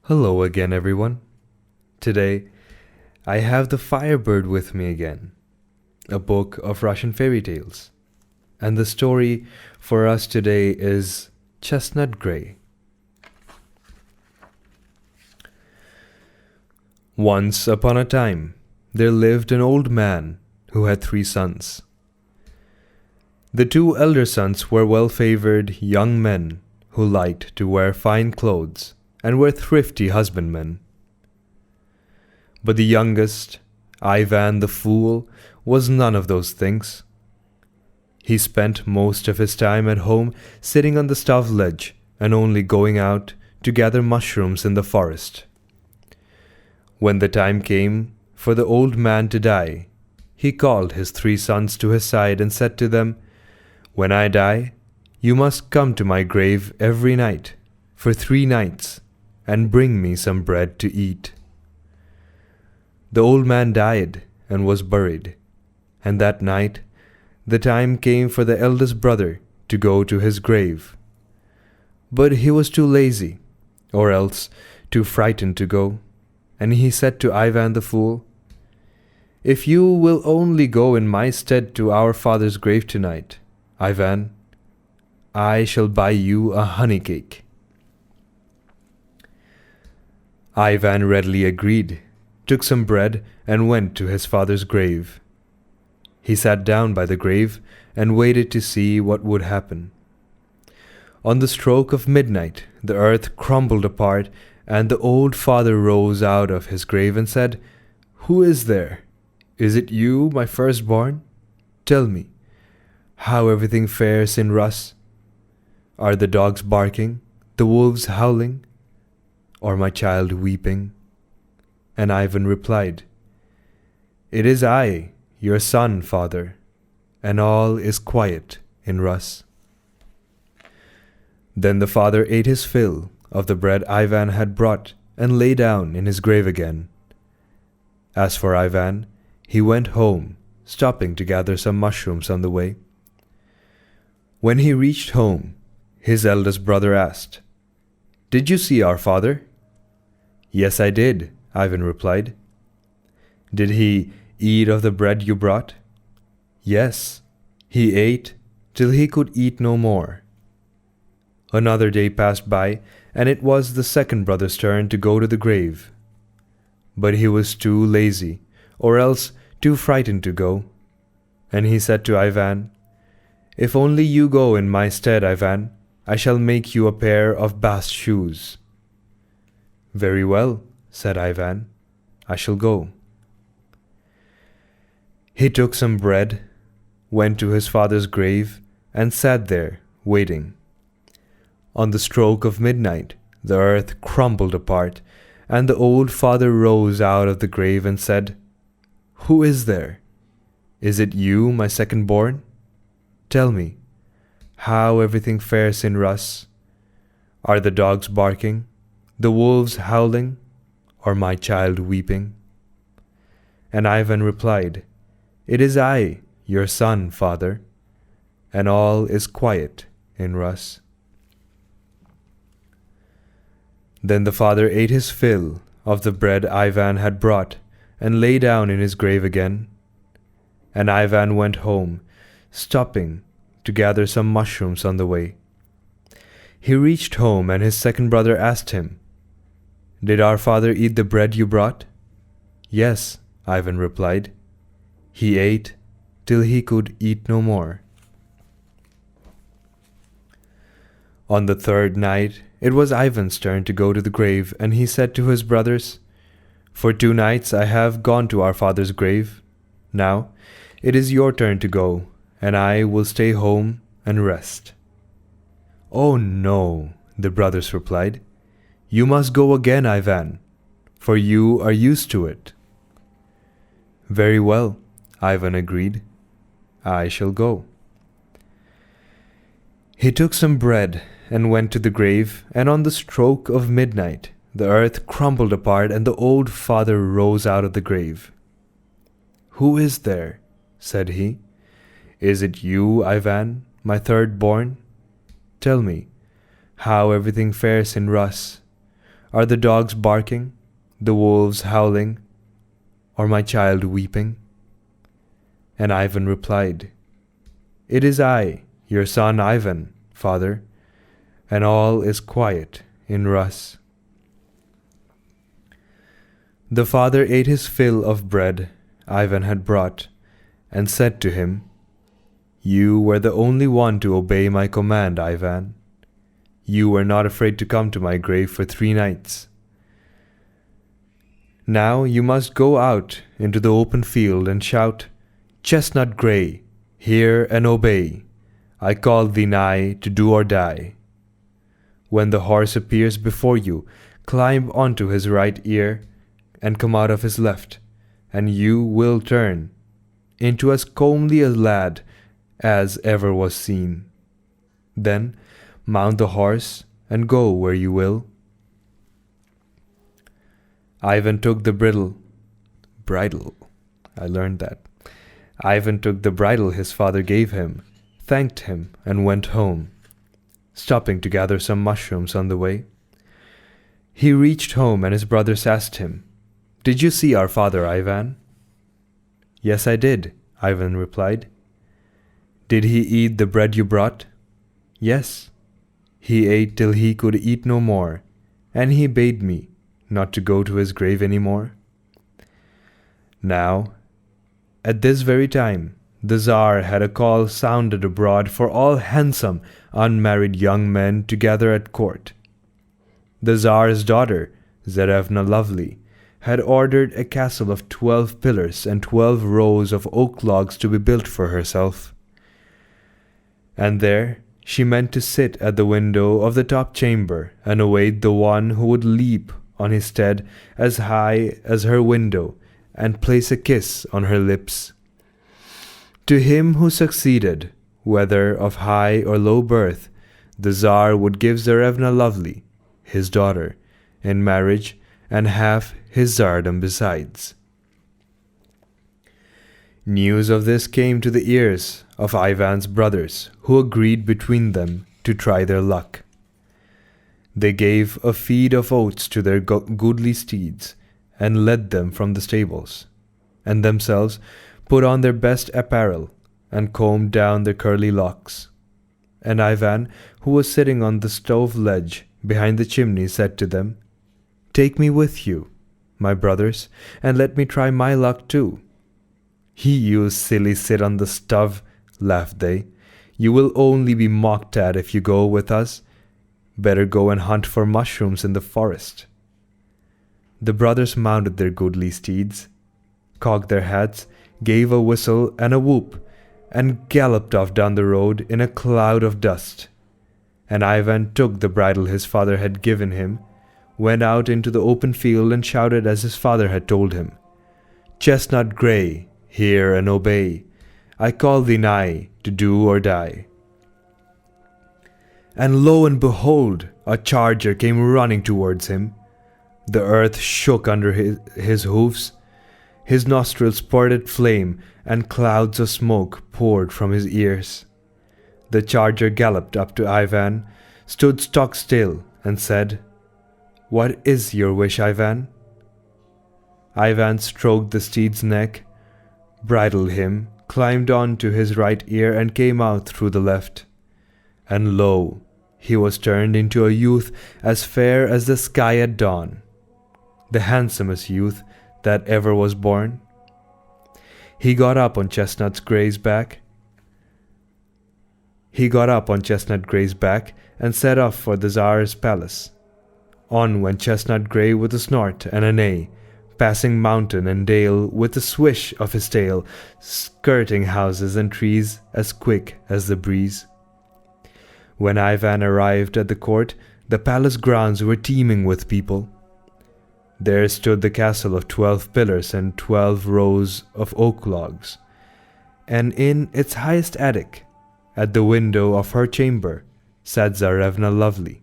Hello again, everyone. Today, I have The Firebird with me again, a book of Russian fairy tales. And the story for us today is Chestnut Grey. Once upon a time, there lived an old man who had 3 sons. The 2 elder sons were well-favored young men who liked to wear fine clothes and were thrifty husbandmen. But the youngest, Ivan the Fool, was none of those things. He spent most of his time at home sitting on the stove ledge and only going out to gather mushrooms in the forest. When the time came for the old man to die, he called his 3 sons to his side and said to them, "When I die, you must come to my grave every night for 3 nights and bring me some bread to eat." The old man died and was buried, and that night the time came for the eldest brother to go to his grave. But he was too lazy, or else too frightened to go, and he said to Ivan the Fool, "If you will only go in my stead to our father's grave tonight, Ivan, I shall buy you a honey cake." Ivan readily agreed, took some bread, and went to his father's grave. He sat down by the grave and waited to see what would happen. On the stroke of midnight, the earth crumbled apart, and the old father rose out of his grave and said, "Who is there? Is it you, my firstborn? Tell me, how everything fares in Rus? Are the dogs barking, the wolves howling, or my child weeping?" And Ivan replied, "It is I, your son, father, and all is quiet in Rus." Then the father ate his fill of the bread Ivan had brought and lay down in his grave again. As for Ivan, he went home, stopping to gather some mushrooms on the way. When he reached home, his eldest brother asked, "Did you see our father?" "Yes, I did," Ivan replied. "Did he eat of the bread you brought?" "Yes, he ate till he could eat no more." Another day passed by, and it was the second brother's turn to go to the grave. But he was too lazy, or else too frightened to go, and he said to Ivan, "If only you go in my stead, Ivan, I shall make you a pair of bast shoes." "Very well," said Ivan, "I shall go." He took some bread, went to his father's grave, and sat there, waiting. On the stroke of midnight, the earth crumbled apart, and the old father rose out of the grave and said, "Who is there? Is it you, my second-born? Tell me, how everything fares in Rus? Are the dogs barking, the wolves howling, or my child weeping?" And Ivan replied, "It is I, your son, father, and all is quiet in Rus." Then the father ate his fill of the bread Ivan had brought and lay down in his grave again. And Ivan went home, stopping to gather some mushrooms on the way. He reached home, and his second brother asked him, "Did our father eat the bread you brought?" "Yes," Ivan replied. "He ate till he could eat no more." On the 3rd night, it was Ivan's turn to go to the grave, and he said to his brothers, "For 2 nights I have gone to our father's grave. Now it is your turn to go, and I will stay home and rest." "Oh no," the brothers replied. "You must go again, Ivan, for you are used to it." "Very well," Ivan agreed. "I shall go." He took some bread and went to the grave, and on the stroke of midnight the earth crumbled apart, and the old father rose out of the grave. "Who is there?" said he. "Is it you, Ivan, my third born? Tell me, how everything fares in Rus? Are the dogs barking, the wolves howling, or my child weeping?" And Ivan replied, "It is I, your son Ivan, father, and all is quiet in Rus." The father ate his fill of bread Ivan had brought, and said to him, "You were the only one to obey my command, Ivan. You were not afraid to come to my grave for 3 nights. Now you must go out into the open field and shout, 'Chestnut Grey, hear and obey. I call thee nigh to do or die.' When the horse appears before you, climb onto his right ear and come out of his left, and you will turn into as comely a lad as ever was seen. Then mount the horse and go where you will." Ivan took the bridle. I learned that. Ivan took the bridle his father gave him, thanked him, and went home, stopping to gather some mushrooms on the way. He reached home and his brothers asked him, "Did you see our father, Ivan?" "Yes, I did," Ivan replied. "Did he eat the bread you brought?" "Yes. He ate till he could eat no more, and he bade me not to go to his grave any more." Now, at this very time, the Tsar had a call sounded abroad for all handsome, unmarried young men to gather at court. The Tsar's daughter, Tsarevna Lovely, had ordered a castle of 12 pillars and 12 rows of oak logs to be built for herself. And there she meant to sit at the window of the top chamber and await the one who would leap on his steed as high as her window and place a kiss on her lips. To him who succeeded, whether of high or low birth, the Tsar would give Tsarevna Lovely, his daughter, in marriage, and half his tsardom besides. News of this came to the ears of Ivan's brothers, who agreed between them to try their luck. They gave a feed of oats to their goodly steeds, and led them from the stables, and themselves put on their best apparel, and combed down their curly locks. And Ivan, who was sitting on the stove ledge behind the chimney, said to them, "Take me with you, my brothers, and let me try my luck too." "You silly sit on the stove," laughed they. "You will only be mocked at if you go with us. Better go and hunt for mushrooms in the forest." The brothers mounted their goodly steeds, cocked their hats, gave a whistle and a whoop, and galloped off down the road in a cloud of dust. And Ivan took the bridle his father had given him, went out into the open field and shouted as his father had told him, "Chestnut Grey, hear and obey. I call thee nigh to do or die." And lo and behold, a charger came running towards him. The earth shook under his hoofs. His nostrils spurted flame, and clouds of smoke poured from his ears. The charger galloped up to Ivan, stood stock still, and said, "What is your wish, Ivan?" Ivan stroked the steed's neck, bridled him, climbed on to his right ear, and came out through the left. And lo, he was turned into a youth as fair as the sky at dawn, the handsomest youth that ever was born. He got up on Chestnut Grey's back. And set off for the Tsar's palace. On went Chestnut Grey with a snort and a neigh, passing mountain and dale with a swish of his tail, skirting houses and trees as quick as the breeze. When Ivan arrived at the court, the palace grounds were teeming with people. There stood the castle of 12 pillars and 12 rows of oak logs, and in its highest attic, at the window of her chamber, sat Tsarevna Lovely.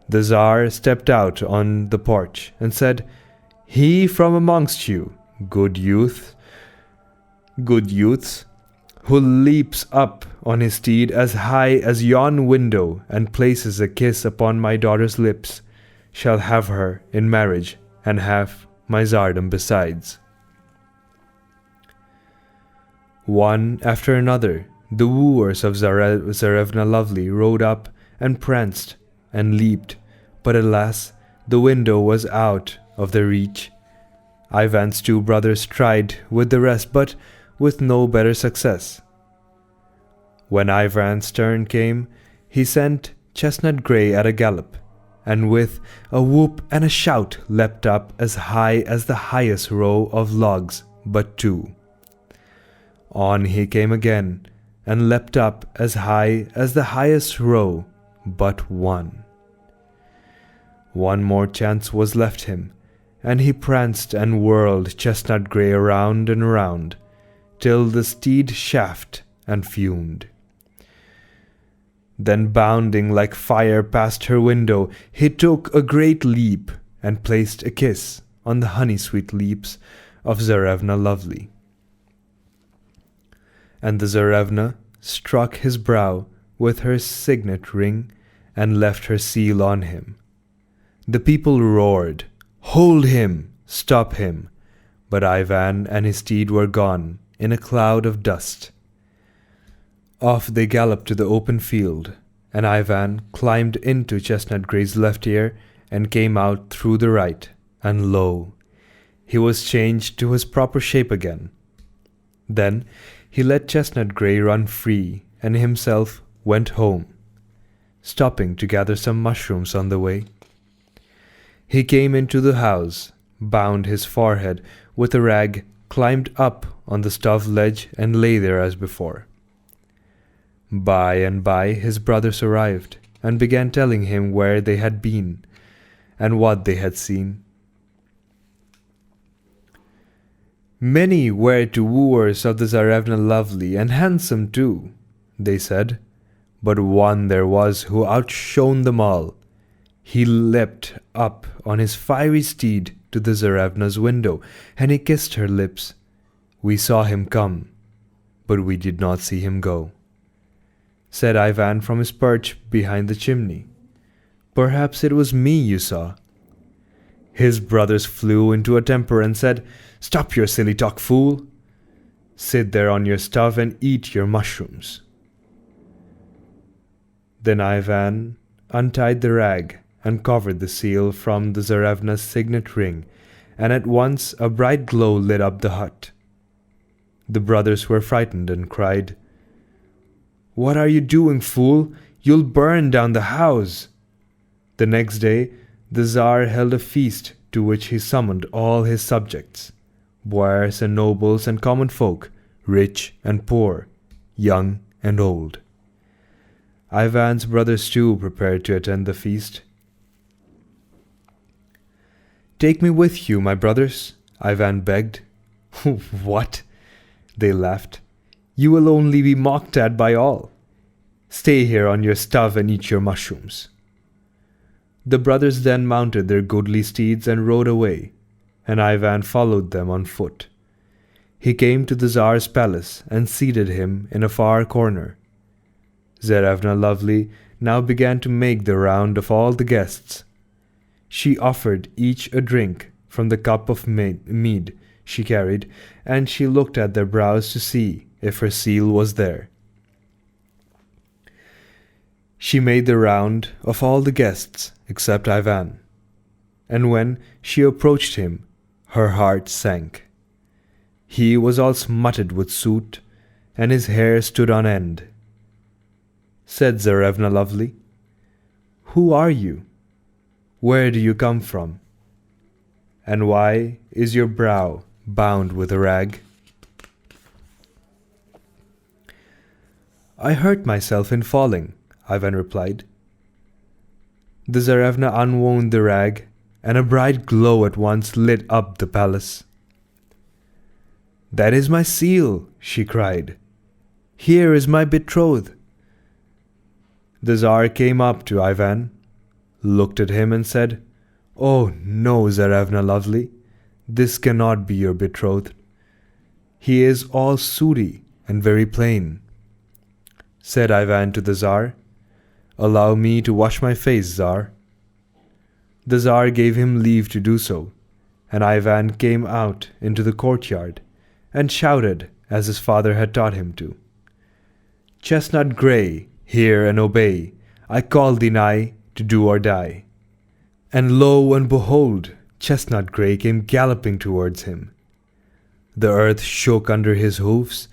The Tsar stepped out on the porch and said, "He from amongst you, good youths, who leaps up on his steed as high as yon window and places a kiss upon my daughter's lips, shall have her in marriage and have my tsardom besides." One after another, the wooers of Tsarevna Lovely rode up and pranced and leaped, but alas, the window was out of their reach. Ivan's two brothers tried with the rest, but with no better success. When Ivan's turn came, he sent Chestnut Grey at a gallop, and with a whoop and a shout leapt up as high as the highest row of logs but two. On he came again, and leapt up as high as the highest row but one. One more chance was left him, and he pranced and whirled Chestnut Grey around and around, till the steed chafed and fumed. Then bounding like fire past her window, he took a great leap, and placed a kiss on the honey-sweet lips of Tsarevna Lovely. And the Tsarevna struck his brow with her signet ring, and left her seal on him. The people roared, "Hold him! Stop him!" But Ivan and his steed were gone in a cloud of dust. Off they galloped to the open field, and Ivan climbed into Chestnut Grey's left ear and came out through the right, and lo, he was changed to his proper shape again. Then he let Chestnut Grey run free, and himself went home, stopping to gather some mushrooms on the way. He came into the house, bound his forehead with a rag, climbed up on the stove ledge, and lay there as before. By and by his brothers arrived, and began telling him where they had been, and what they had seen. "Many were the wooers of the Tsarevna Lovely, and handsome too," they said, "but one there was who outshone them all. He leapt up on his fiery steed to the Tsarevna's window, and he kissed her lips. We saw him come, but we did not see him go," said Ivan from his perch behind the chimney. "Perhaps it was me you saw." His brothers flew into a temper and said, "Stop your silly talk, fool! Sit there on your stove and eat your mushrooms." Then Ivan untied the rag and covered the seal from the Tsarevna's signet ring, and at once a bright glow lit up the hut. The brothers were frightened and cried, "What are you doing, fool? You'll burn down the house." The next day the Tsar held a feast to which he summoned all his subjects, boyars and nobles and common folk, rich and poor, young and old. Ivan's brothers too prepared to attend the feast. "Take me with you, my brothers," Ivan begged. "What?" they laughed. "You will only be mocked at by all. Stay here on your stove and eat your mushrooms." The brothers then mounted their goodly steeds and rode away, and Ivan followed them on foot. He came to the Tsar's palace and seated him in a far corner. Tsarevna Lovely now began to make the round of all the guests. She offered each a drink from the cup of mead she carried, and she looked at their brows to see if her seal was there. She made the round of all the guests except Ivan, and when she approached him, her heart sank. He was all smutted with soot, and his hair stood on end. Said Tsarevna Lovely, "Who are you? Where do you come from? And why is your brow bound with a rag?" "I hurt myself in falling," Ivan replied. The Tsarevna unwound the rag, and a bright glow at once lit up the palace. "That is my seal," she cried. "Here is my betrothed." The Tsar came up to Ivan, looked at him and said, "Oh no, Tsarevna Lovely, this cannot be your betrothed. He is all sooty and very plain." Said Ivan to the Tsar, "Allow me to wash my face, Tsar." The Tsar gave him leave to do so, and Ivan came out into the courtyard and shouted as his father had taught him to. "Chestnut Grey, hear and obey, I call thee nigh to do or die." And lo and behold, Chestnut Grey came galloping towards him. The earth shook under his hoofs,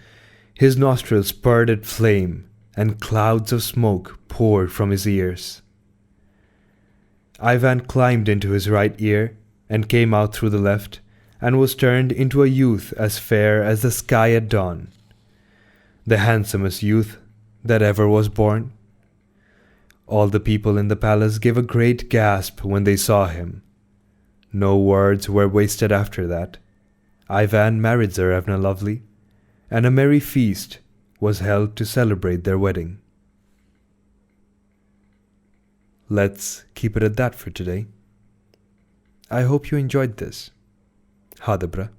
his nostrils spurted flame, and clouds of smoke poured from his ears. Ivan climbed into his right ear and came out through the left, and was turned into a youth as fair as the sky at dawn, the handsomest youth that ever was born. All the people in the palace gave a great gasp when they saw him. No words were wasted after that. Ivan married Tsarevna Lovely, and a merry feast was held to celebrate their wedding. Let's keep it at that for today. I hope you enjoyed this. Ha, Debra.